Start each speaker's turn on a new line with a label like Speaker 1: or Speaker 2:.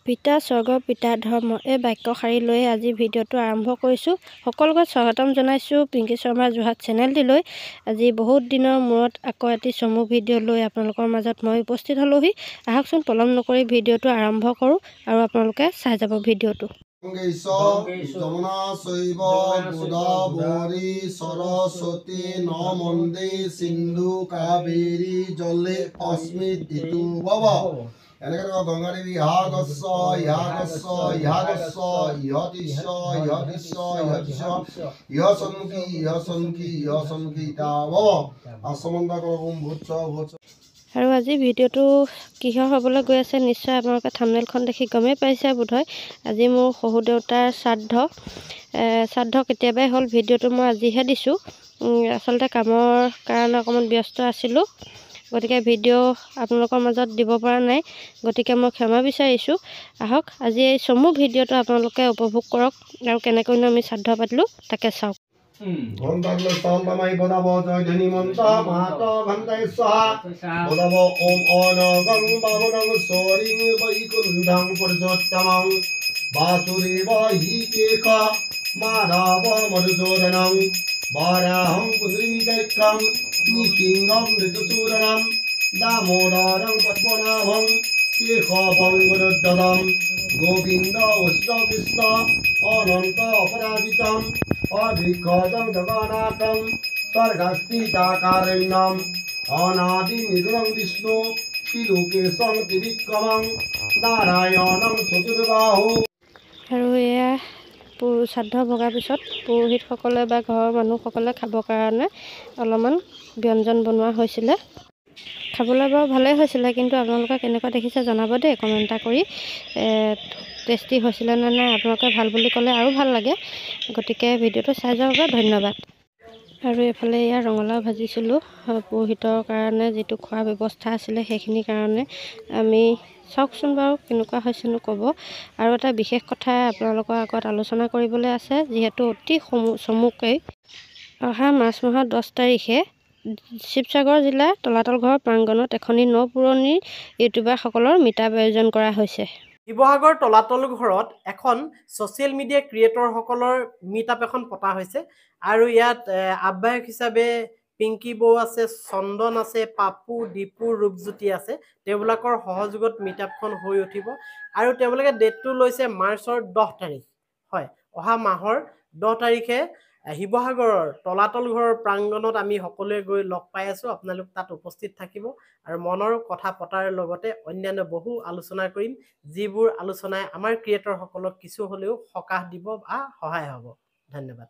Speaker 1: পিতা স্বৰ্গ পিতা ধৰ্ম এই বাক্যশাৰী লৈ আজি ভিডিঅ'টো আৰম্ভ কৰিছোঁ। সকলোকে স্বাগতম জনাইছোঁ পিংকি শৰ্মা যোৰহাট চেনেলটিলৈ। আজি বহুত দিনৰ মূৰত আকৌ এটি চমু ভিডিঅ' লৈ আপোনালোকৰ মাজত মই উপস্থিত হ'লোহি। আহকচোন পলম নকৰি ভিডিঅ'টো আৰম্ভ কৰোঁ আৰু আপোনালোকে চাই যাব ভিডিঅ'টো।
Speaker 2: যমুনা শৈব গোদাবৰী সৰস্বতী নমন্দে সিন্ধু কাবেৰী জলে অস্মিত ইতু ভব। এনেকৈ গংগা দেৱী ইহাগস্য ইহাগস্য ইহাগস্য ইহতিস্য ইহতিস্য ইহতিস্য ইহসন্মুখী ইহসন্মুখী ইহসন্মুখী ইতা ভব। আসমন্ত কৰম ভূৎস ভূৎস।
Speaker 1: আৰু আজি ভিডিঅ'টো কিহৰ হ'বলৈ গৈ আছে নিশ্চয় আপোনালোকে থাম্বনেইলখন দেখি গমেই পাইছে বোধহয়। আজি মোৰ শহুৰ দেউতাৰ শ্ৰাদ্ধ কেতিয়াবাই হ'ল। ভিডিঅ'টো মই আজিহে দিছোঁ। আচলতে কামৰ কাৰণে অকণমান ব্যস্ত আছিলোঁ, গতিকে ভিডিঅ' আপোনালোকৰ মাজত দিব পৰা নাই, গতিকে মই ক্ষমা বিচাৰিছোঁ। আহক আজি এই চমু ভিডিঅ'টো আপোনালোকে উপভোগ কৰক আৰু কেনেকৈনো আমি শ্ৰাদ্ধ পাতিলোঁ তাকে চাওক।
Speaker 2: দামোদরং পদ্মনাভং কেশবং গুরুদ্দম গোবিন্দ অচ্যুত কৃষ্ণ অনন্ত অপরাজিতম অধিক্ষজং জগন্নাথং স্বর্গস্থিতাকারণ্যম অনাদি নিগুণং বিষ্ণু ত্রিলোকেশং ত্রিবিক্রমং নারায়ণং চতুর্বাহু।
Speaker 1: আৰু এয়া শ্ৰাদ্ধ ভগাৰ পিছত পুৰোহিতসকলে বা ঘৰৰ মানুহসকলে খাবৰ কাৰণে অলপমান ব্যঞ্জন বনোৱা হৈছিলে। খাবলৈ বাৰু ভালেই হৈছিলে, কিন্তু আপোনালোকে কেনেকুৱা দেখিছে জনাব দেই কমেণ্ট এটা কৰি। টেষ্টি হৈছিলে নে নাই, আপোনালোকে ভাল বুলি ক'লে আৰু ভাল লাগে। গতিকে ভিডিঅ'টো চাই যোৱাৰ বাবে ধন্যবাদ। আৰু এইফালে এয়া ৰঙালাও ভাজিছিলোঁ পুৰোহিতৰ কাৰণে, যিটো খোৱাৰ ব্যৱস্থা আছিলে সেইখিনিৰ কাৰণে। আমি চাওকচোন বাৰু কেনেকুৱা হৈছেনো ক'ব। আৰু এটা বিশেষ কথা আপোনালোকৰ আগত আলোচনা কৰিবলৈ আছে, যিহেতু অতি চমুকৈ অহা মাৰ্চ মাহৰ 10 তাৰিখে শিৱসাগৰ জিলাৰ তলাতল ঘৰৰ প্ৰাংগণত এখনি নপুৰণি ইউটিউবাৰসকলৰ মিটআপ আয়োজন কৰা হৈছে।
Speaker 3: শিৱসাগৰ তলাতল ঘৰত এখন ছ'চিয়েল মিডিয়া ক্ৰিয়েটৰসকলৰ মিটআপ এখন পতা হৈছে। আৰু ইয়াত আহ্বায়ক হিচাপে পিংকি বৌ আছে, চন্দন আছে, পাপু, দীপু, ৰূপজ্যোতি আছে। তেওঁলোকৰ সহযোগত মিটআপখন হৈ উঠিব। আৰু তেওঁলোকে ডেটটো লৈছে মাৰ্চৰ 10 তাৰিখ। হয়, অহা মাহৰ 10 তাৰিখে শিৱসাগৰৰ তলাতল ঘৰৰ প্ৰাংগণত আমি সকলোৱে গৈ লগ পাই আছোঁ। আপোনালোক তাত উপস্থিত থাকিব আৰু মনৰ কথা পতাৰ লগতে অন্যান্য বহু আলোচনা কৰিম, যিবোৰ আলোচনাই আমাৰ ক্ৰিয়েটৰসকলক কিছু হ'লেও সকাহ দিব বা সহায় হ'ব। ধন্যবাদ।